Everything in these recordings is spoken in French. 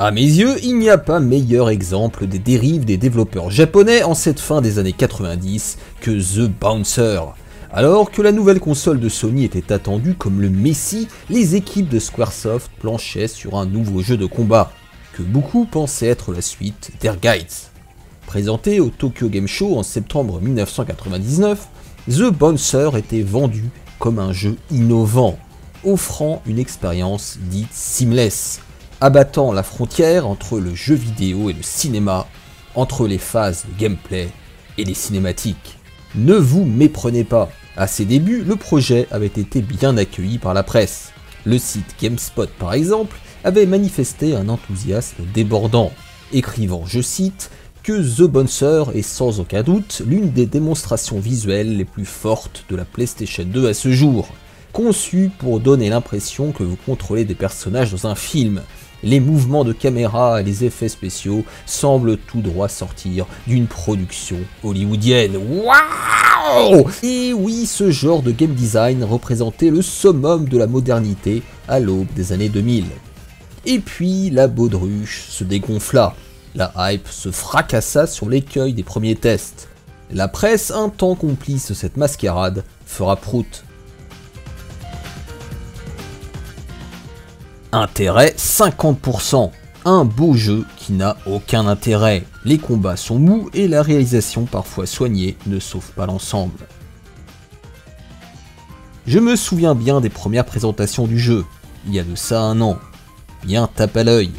À mes yeux, il n'y a pas meilleur exemple des dérives des développeurs japonais en cette fin des années 90 que The Bouncer. Alors que la nouvelle console de Sony était attendue comme le messie, les équipes de Squaresoft planchaient sur un nouveau jeu de combat, que beaucoup pensaient être la suite d'Ehrgeiz. Présenté au Tokyo Game Show en septembre 1999, The Bouncer était vendu comme un jeu innovant, offrant une expérience dite seamless, abattant la frontière entre le jeu vidéo et le cinéma, entre les phases de gameplay et les cinématiques. Ne vous méprenez pas, à ses débuts, le projet avait été bien accueilli par la presse. Le site GameSpot par exemple avait manifesté un enthousiasme débordant, écrivant, je cite, que The Bouncer est sans aucun doute l'une des démonstrations visuelles les plus fortes de la PlayStation 2 à ce jour, conçue pour donner l'impression que vous contrôlez des personnages dans un film. Les mouvements de caméra et les effets spéciaux semblent tout droit sortir d'une production hollywoodienne. Waouh! Et oui, ce genre de game design représentait le summum de la modernité à l'aube des années 2000. Et puis la baudruche se dégonfla. La hype se fracassa sur l'écueil des premiers tests. La presse, un temps complice de cette mascarade, fera prout. Intérêt 50%. Un beau jeu qui n'a aucun intérêt. Les combats sont mous et la réalisation parfois soignée ne sauve pas l'ensemble. Je me souviens bien des premières présentations du jeu, il y a de ça un an. Bien tape à l'œil.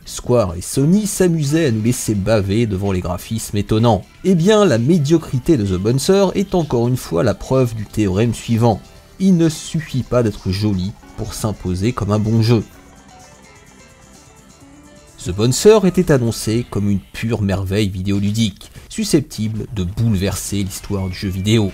Square et Sony s'amusaient à nous laisser baver devant les graphismes étonnants. Eh bien, la médiocrité de The Bouncer est encore une fois la preuve du théorème suivant. Il ne suffit pas d'être joli pour s'imposer comme un bon jeu. The Bouncer était annoncé comme une pure merveille vidéoludique, susceptible de bouleverser l'histoire du jeu vidéo.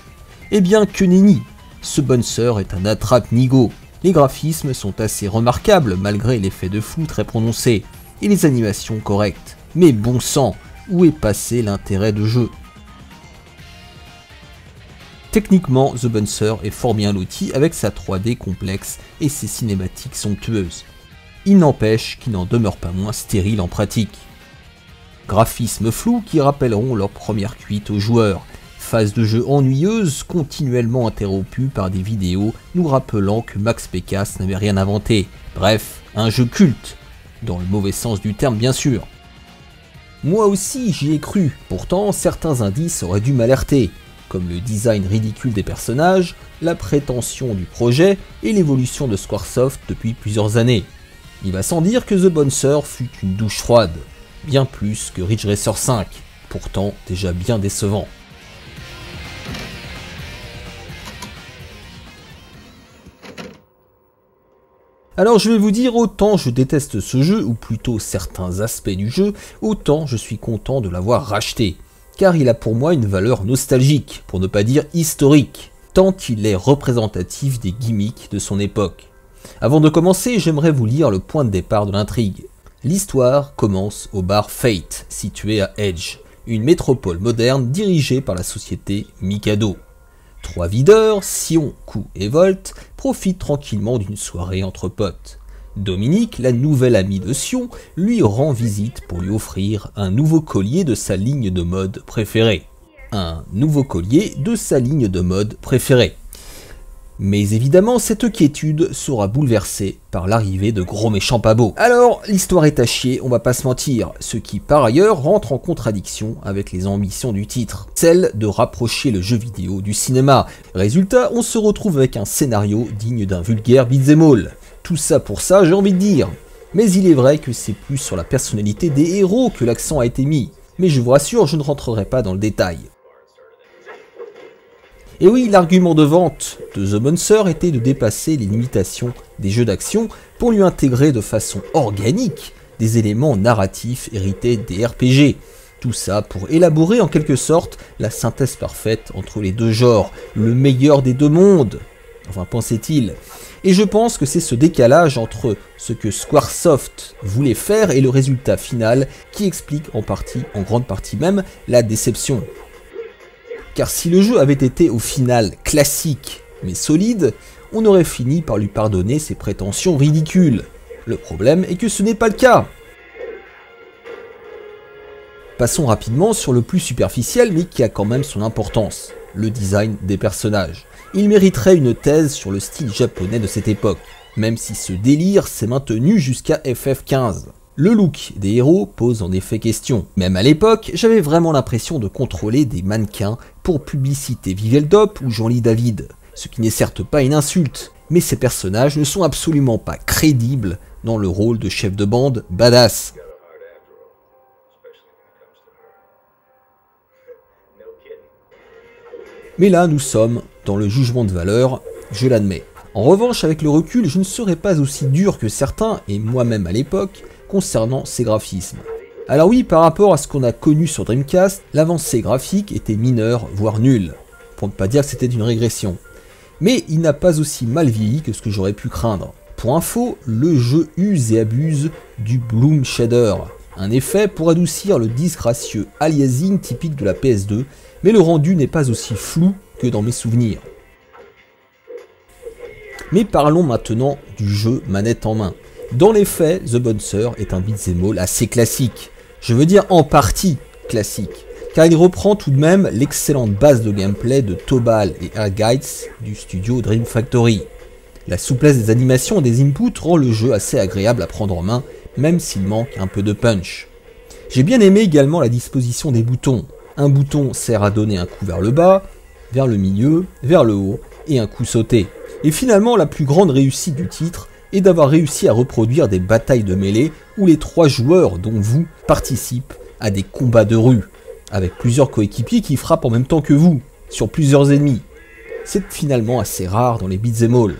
Eh bien que nenni, The Bouncer est un attrape-nigo. Les graphismes sont assez remarquables malgré l'effet de flou très prononcé, et les animations correctes. Mais bon sang, où est passé l'intérêt de jeu? Techniquement, The Bouncer est fort bien loti avec sa 3D complexe et ses cinématiques somptueuses. Il n'empêche qu'il n'en demeure pas moins stérile en pratique. Graphismes flous qui rappelleront leur première cuite aux joueurs, phase de jeu ennuyeuse continuellement interrompue par des vidéos nous rappelant que Max Pécasse n'avait rien inventé. Bref, un jeu culte, dans le mauvais sens du terme bien sûr. Moi aussi j'y ai cru, pourtant certains indices auraient dû m'alerter, comme le design ridicule des personnages, la prétention du projet et l'évolution de Squaresoft depuis plusieurs années. Il va sans dire que The Bouncer fut une douche froide, bien plus que Ridge Racer 5, pourtant déjà bien décevant. Alors je vais vous dire, autant je déteste ce jeu, ou plutôt certains aspects du jeu, autant je suis content de l'avoir racheté, car il a pour moi une valeur nostalgique, pour ne pas dire historique, tant il est représentatif des gimmicks de son époque. Avant de commencer, j'aimerais vous lire le point de départ de l'intrigue. L'histoire commence au bar Fate, situé à Edge, une métropole moderne dirigée par la société Mikado. Trois videurs, Sion, Ku et Volt, profitent tranquillement d'une soirée entre potes. Dominique, la nouvelle amie de Sion, lui rend visite pour lui offrir un nouveau collier de sa ligne de mode préférée. Mais évidemment, cette quiétude sera bouleversée par l'arrivée de gros méchants pas beaux. Alors, l'histoire est à chier, on va pas se mentir, ce qui par ailleurs rentre en contradiction avec les ambitions du titre, celle de rapprocher le jeu vidéo du cinéma. Résultat, on se retrouve avec un scénario digne d'un vulgaire beat'em all. Tout ça pour ça, j'ai envie de dire. Mais il est vrai que c'est plus sur la personnalité des héros que l'accent a été mis. Mais je vous rassure, je ne rentrerai pas dans le détail. Et oui, l'argument de vente de The Bouncer était de dépasser les limitations des jeux d'action pour lui intégrer de façon organique des éléments narratifs hérités des RPG. Tout ça pour élaborer en quelque sorte la synthèse parfaite entre les deux genres, le meilleur des deux mondes, enfin pensait-il. Et je pense que c'est ce décalage entre ce que Squaresoft voulait faire et le résultat final qui explique en grande partie même, la déception. Car si le jeu avait été au final classique mais solide, on aurait fini par lui pardonner ses prétentions ridicules. Le problème est que ce n'est pas le cas. Passons rapidement sur le plus superficiel mais qui a quand même son importance, le design des personnages. Il mériterait une thèse sur le style japonais de cette époque, même si ce délire s'est maintenu jusqu'à FF15. Le look des héros pose en effet question. Même à l'époque, j'avais vraiment l'impression de contrôler des mannequins pour publicité Viveldop ou Jean-Louis David, ce qui n'est certes pas une insulte, mais ces personnages ne sont absolument pas crédibles dans le rôle de chef de bande badass. Mais là, nous sommes dans le jugement de valeur, je l'admets. En revanche, avec le recul, je ne serai pas aussi dur que certains, et moi-même à l'époque, concernant ces graphismes. Alors oui, par rapport à ce qu'on a connu sur Dreamcast, l'avancée graphique était mineure, voire nulle, pour ne pas dire que c'était une régression. Mais il n'a pas aussi mal vieilli que ce que j'aurais pu craindre. Pour info, le jeu use et abuse du Bloom Shader, un effet pour adoucir le disgracieux aliasing typique de la PS2, mais le rendu n'est pas aussi flou que dans mes souvenirs. Mais parlons maintenant du jeu manette en main. Dans les faits, The Bouncer est un beat'em all assez classique. Je veux dire en partie classique, car il reprend tout de même l'excellente base de gameplay de Tobal et Guides du studio Dream Factory. La souplesse des animations et des inputs rend le jeu assez agréable à prendre en main, même s'il manque un peu de punch. J'ai bien aimé également la disposition des boutons. Un bouton sert à donner un coup vers le bas, vers le milieu, vers le haut et un coup sauté. Et finalement, la plus grande réussite du titre est d'avoir réussi à reproduire des batailles de mêlée où les 3 joueurs, dont vous, participent à des combats de rue, avec plusieurs coéquipiers qui frappent en même temps que vous, sur plusieurs ennemis. C'est finalement assez rare dans les beat'em all.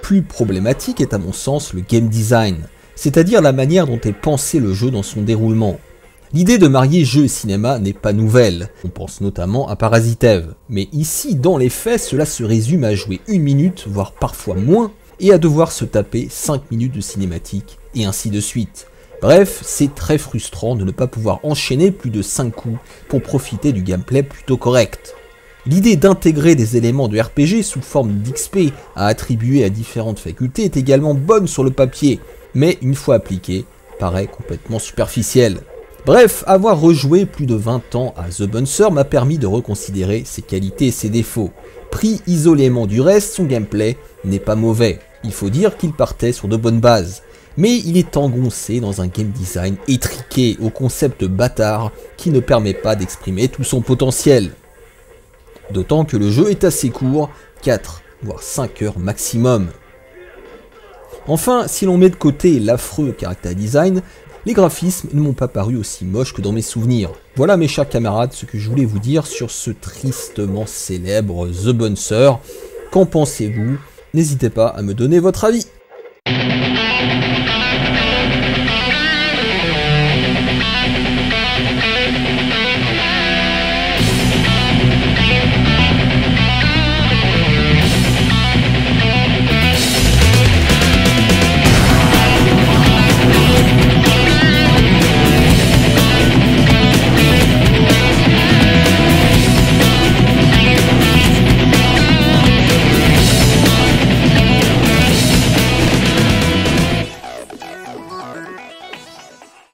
Plus problématique est à mon sens le game design, c'est-à-dire la manière dont est pensé le jeu dans son déroulement. L'idée de marier jeu et cinéma n'est pas nouvelle, on pense notamment à Parasitev. Mais ici, dans les faits, cela se résume à jouer 1 minute, voire parfois moins, et à devoir se taper 5 minutes de cinématique, et ainsi de suite. Bref, c'est très frustrant de ne pas pouvoir enchaîner plus de 5 coups pour profiter du gameplay plutôt correct. L'idée d'intégrer des éléments de RPG sous forme d'XP à attribuer à différentes facultés est également bonne sur le papier, mais une fois appliquée, paraît complètement superficielle. Bref, avoir rejoué plus de 20 ans à The Bouncer m'a permis de reconsidérer ses qualités et ses défauts. Pris isolément du reste, son gameplay n'est pas mauvais. Il faut dire qu'il partait sur de bonnes bases. Mais il est engoncé dans un game design étriqué au concept bâtard qui ne permet pas d'exprimer tout son potentiel. D'autant que le jeu est assez court, 4 voire 5 heures maximum. Enfin, si l'on met de côté l'affreux character design, les graphismes ne m'ont pas paru aussi moches que dans mes souvenirs. Voilà mes chers camarades ce que je voulais vous dire sur ce tristement célèbre The Bouncer. Qu'en pensez-vous? N'hésitez pas à me donner votre avis.